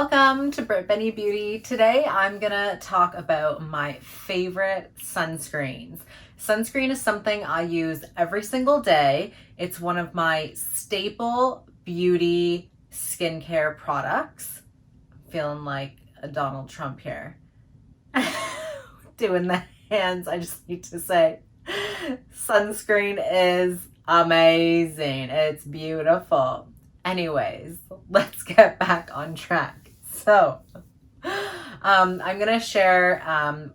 Welcome to britbenibeauty. Today I'm gonna talk about my favorite sunscreens. Sunscreen is something I use every single day. It's one of my staple beauty skincare products. Feeling like a Donald Trump here. Doing the hands, I just need to say sunscreen is amazing. It's beautiful. Anyways, let's get back on track. So, I'm gonna share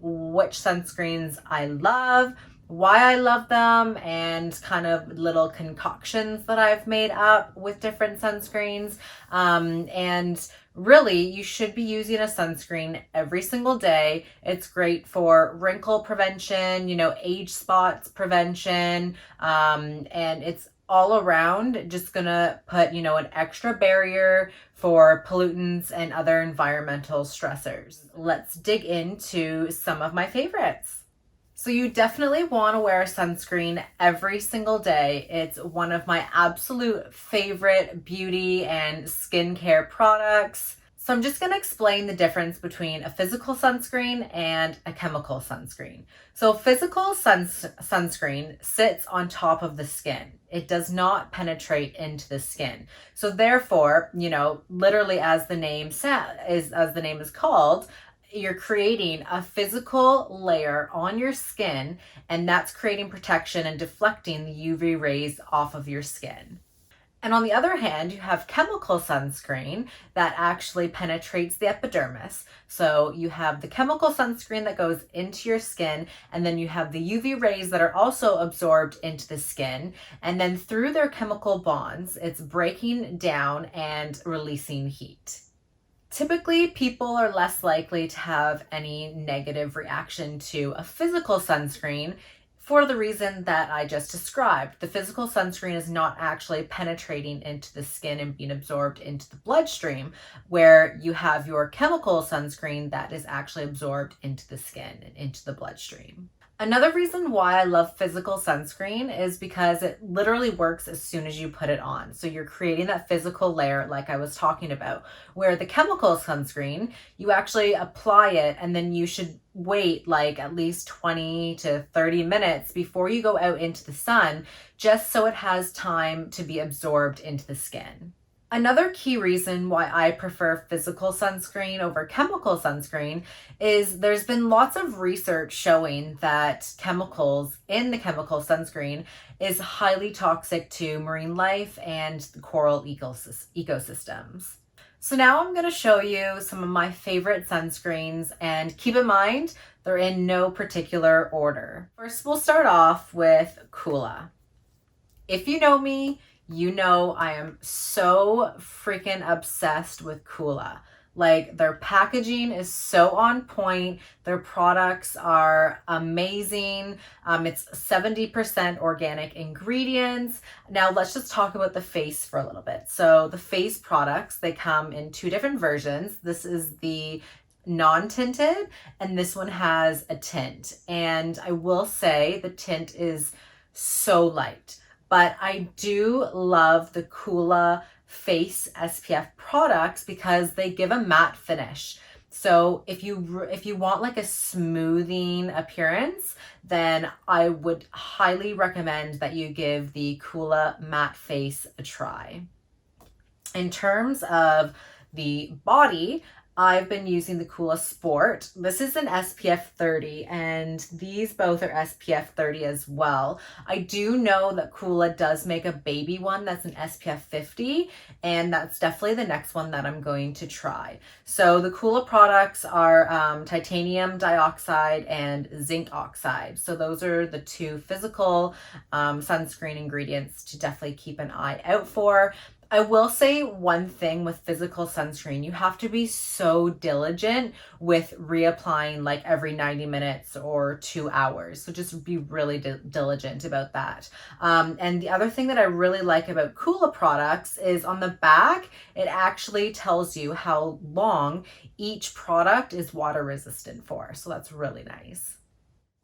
which sunscreens I love, why I love them, and kind of little concoctions that I've made up with different sunscreens. And really, you should be using a sunscreen every single day. It's great for wrinkle prevention, age spots prevention, and it's all around just gonna put, an extra barrier for pollutants and other environmental stressors. Let's dig into some of my favorites. So you definitely want to wear sunscreen every single day. It's one of my absolute favorite beauty and skincare products. So I'm just going to explain the difference between a physical sunscreen and a chemical sunscreen. So physical sunscreen sits on top of the skin. It does not penetrate into the skin. So therefore, literally as the name is called, you're creating a physical layer on your skin, and that's creating protection and deflecting the UV rays off of your skin. And on the other hand, you have chemical sunscreen that actually penetrates the epidermis. So you have the chemical sunscreen that goes into your skin, and then you have the UV rays that are also absorbed into the skin. And then through their chemical bonds, it's breaking down and releasing heat. Typically, people are less likely to have any negative reaction to a physical sunscreen for the reason that I just described. The physical sunscreen is not actually penetrating into the skin and being absorbed into the bloodstream, where you have your chemical sunscreen that is actually absorbed into the skin and into the bloodstream. Another reason why I love physical sunscreen is because it literally works as soon as you put it on. So you're creating that physical layer like I was talking about, where the chemical sunscreen, you actually apply it and then you should wait like at least 20 to 30 minutes before you go out into the sun, just so it has time to be absorbed into the skin. Another key reason why I prefer physical sunscreen over chemical sunscreen is there's been lots of research showing that chemicals in the chemical sunscreen is highly toxic to marine life and the coral ecosystems. So now I'm going to show you some of my favorite sunscreens, and keep in mind, they're in no particular order. First, we'll start off with Coola. If you know me, you know I am so freaking obsessed with Coola. Like, their packaging is so on point. Their products are amazing. It's 70% organic ingredients. Now let's just talk about the face for a little bit. So the face products, they come in two different versions. This is the non-tinted, and this one has a tint. And I will say the tint is so light. But I do love the Coola face SPF products because they give a matte finish. So if you want like a smoothing appearance, then I would highly recommend that you give the Coola matte face a try. In terms of the body, I've been using the Coola Sport. This is an SPF 30, and these both are SPF 30 as well. I do know that Coola does make a baby one that's an SPF 50, and that's definitely the next one that I'm going to try. So the Coola products are titanium dioxide and zinc oxide. So those are the two physical sunscreen ingredients to definitely keep an eye out for. I will say one thing with physical sunscreen, you have to be so diligent with reapplying like every 90 minutes or 2 hours. So just be really diligent about that. And the other thing that I really like about Coola products is on the back, it actually tells you how long each product is water resistant for. So that's really nice.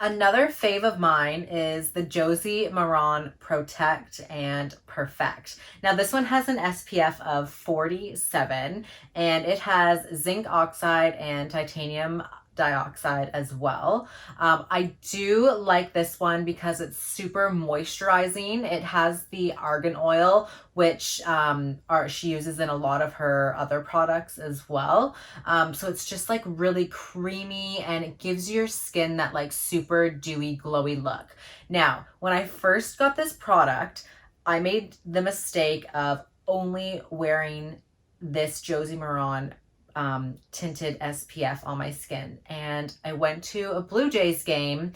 Another fave of mine is the Josie Maran Protect and Perfect. Now this one has an SPF of 47 and it has zinc oxide and titanium dioxide as well. I do like this one because it's super moisturizing. It has the argan oil, which she uses in a lot of her other products as well. So it's just like really creamy and it gives your skin that like super dewy, glowy look. Now, when I first got this product, I made the mistake of only wearing this Josie Maran tinted SPF on my skin. And I went to a Blue Jays game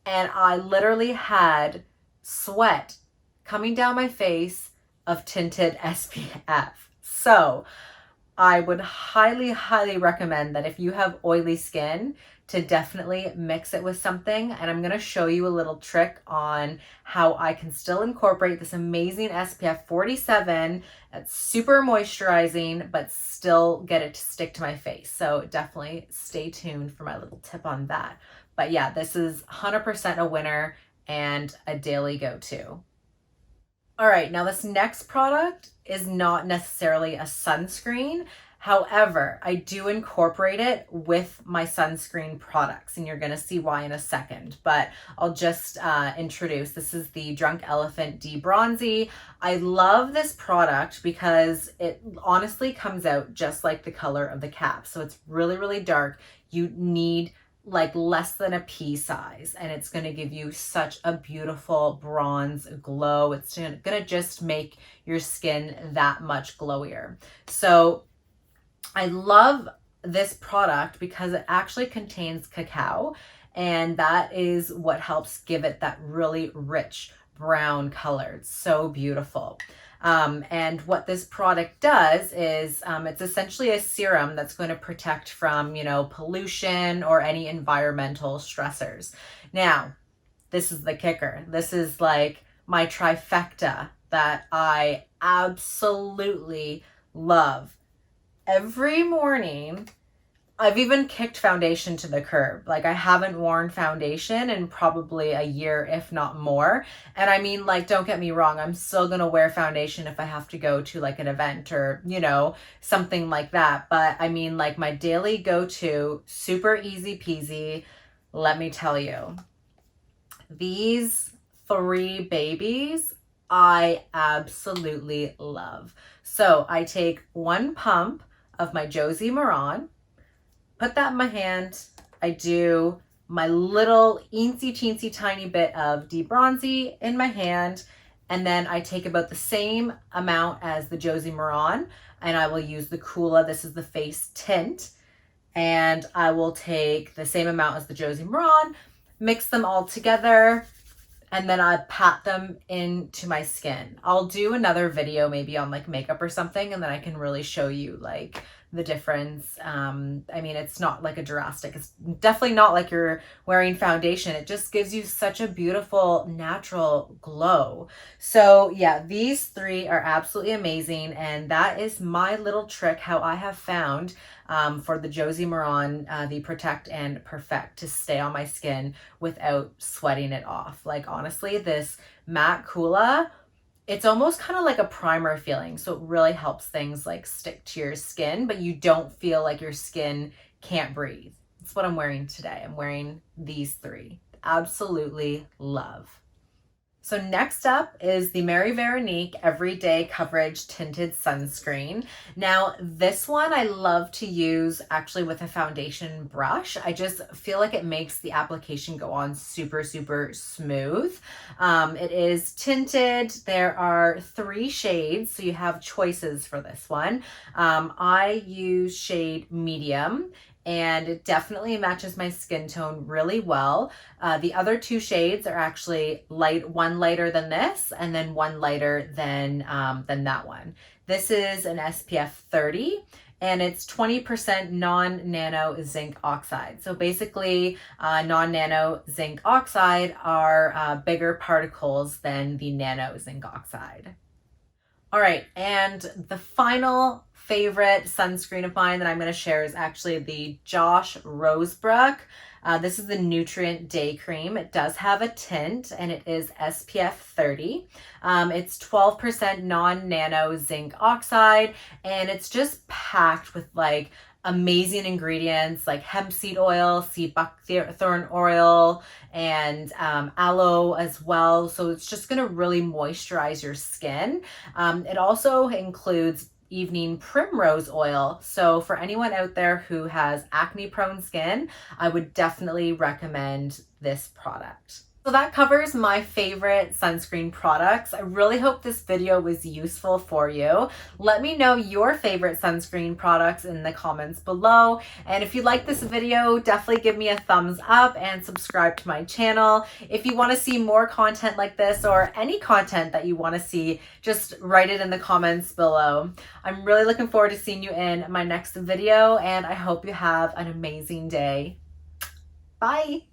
and I literally had sweat coming down my face of tinted SPF. So I would highly, highly recommend that if you have oily skin, to definitely mix it with something. And I'm going to show you a little trick on how I can still incorporate this amazing SPF 47 that's super moisturizing, but still get it to stick to my face. So definitely stay tuned for my little tip on that. But yeah, this is 100% a winner and a daily go-to. All right, now this next product is not necessarily a sunscreen. However, I do incorporate it with my sunscreen products, and you're going to see why in a second. But I'll just introduce. This is the Drunk Elephant D-Bronzi. I love this product because it honestly comes out just like the color of the cap. So it's really, really dark. You need like less than a pea size, and it's going to give you such a beautiful bronze glow. It's going to just make your skin that much glowier. So I love this product because it actually contains cacao, and that is what helps give it that really rich brown color. It's so beautiful. And what this product does is it's essentially a serum that's going to protect from, you know, pollution or any environmental stressors. Now, this is the kicker. This is like my trifecta that I absolutely love. Every morning, I've even kicked foundation to the curb. Like I haven't worn foundation in probably a year, if not more. And I mean, like, don't get me wrong. I'm still going to wear foundation if I have to go to like an event or, you know, something like that. But I mean, like my daily go-to, super easy peasy. Let me tell you, these three babies, I absolutely love. So I take one pump of my Josie Maran, put that in my hand. I do my little eensy teensy tiny bit of D-Bronzi in my hand. And then I take about the same amount as the Josie Maran, and I will use the Coola. This is the face tint. And I will take the same amount as the Josie Maran, mix them all together, and then I pat them into my skin. I'll do another video maybe on like makeup or something, and then I can really show you like the difference. I mean, it's not like a drastic, it's definitely not like you're wearing foundation. It just gives you such a beautiful natural glow. So yeah, these three are absolutely amazing. And that is my little trick, how I have found for the Josie Maran, the Protect and Perfect, to stay on my skin without sweating it off. Like honestly, this matte Coola, it's almost kind of like a primer feeling. So it really helps things like stick to your skin, but you don't feel like your skin can't breathe. That's what I'm wearing today. I'm wearing these three. Absolutely love. So next up is the Veronique Everyday Coverage Tinted Sunscreen. Now this one I love to use actually with a foundation brush. I just feel like it makes the application go on super, super smooth. It is tinted. There are 3 shades, so you have choices for this one. I use shade medium, and it definitely matches my skin tone really well. The other 2 shades are actually light, one lighter than this, and then one lighter than that one. This is an SPF 30, and it's 20% non-nano zinc oxide. So basically, non-nano zinc oxide are bigger particles than the nano zinc oxide. All right, and the final favorite sunscreen of mine that I'm going to share is actually the Josh Rosebrook. This is the Nutrient Day Cream. It does have a tint and it is SPF 30. It's 12% non-nano zinc oxide and it's just packed with like amazing ingredients like hemp seed oil, sea buckthorn oil, and aloe as well. So it's just going to really moisturize your skin. It also includes evening primrose oil. So for anyone out there who has acne prone skin, I would definitely recommend this product. So that covers my favorite sunscreen products. I really hope this video was useful for you. Let me know your favorite sunscreen products in the comments below. And if you like this video, definitely give me a thumbs up and subscribe to my channel. If you want to see more content like this or any content that you want to see, just write it in the comments below. I'm really looking forward to seeing you in my next video and I hope you have an amazing day. Bye.